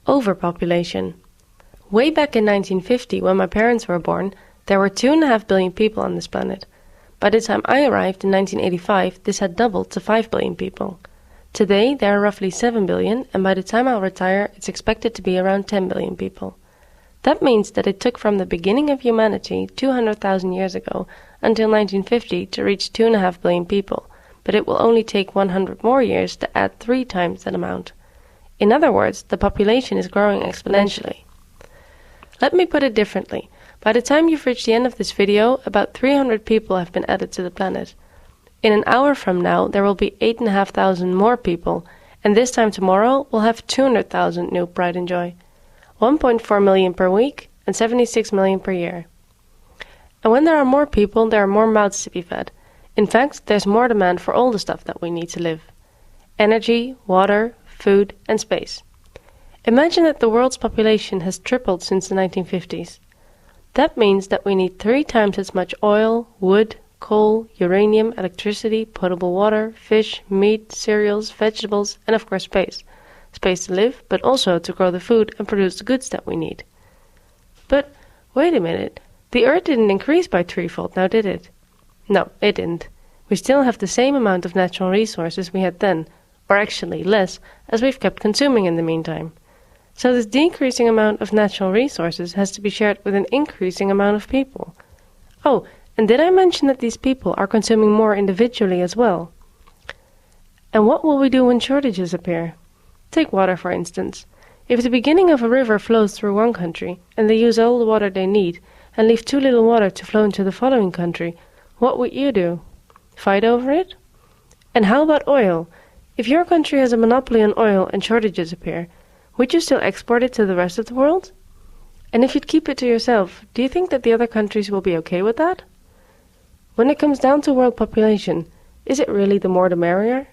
Overpopulation. Way back in 1950, when my parents were born, there were 2.5 billion people on this planet. By the time I arrived in 1985, this had doubled to 5 billion people. Today, there are roughly 7 billion, and by the time I'll retire, it's expected to be around 10 billion people. That means that it took from the beginning of humanity 200,000 years ago until 1950 to reach 2.5 billion people, but it will only take 100 more years to add 3 times that amount. In other words, the population is growing exponentially. Let me put it differently. By the time you've reached the end of this video, about 300 people have been added to the planet. In an hour from now, there will be 8,500 more people, and this time tomorrow, we'll have 200,000 new pride and joy. 1.4 million per week and 76 million per year. And when there are more people, there are more mouths to be fed. In fact, there's more demand for all the stuff that we need to live. Energy, water, food, and space. Imagine that the world's population has tripled since the 1950s. That means that we need 3 times as much oil, wood, coal, uranium, electricity, potable water, fish, meat, cereals, vegetables, and of course space. Space to live, but also to grow the food and produce the goods that we need. But wait a minute, the Earth didn't increase by threefold now, did it? No, it didn't. We still have the same amount of natural resources we had then, or actually less, as we've kept consuming in the meantime. So this decreasing amount of natural resources has to be shared with an increasing amount of people. Oh, and did I mention that these people are consuming more individually as well? And what will we do when shortages appear? Take water, for instance. If the beginning of a river flows through one country, and they use all the water they need, and leave too little water to flow into the following country, what would you do? Fight over it? And how about oil? If your country has a monopoly on oil and shortages appear, would you still export it to the rest of the world? And if you'd keep it to yourself, do you think that the other countries will be okay with that? When it comes down to world population, is it really the more the merrier?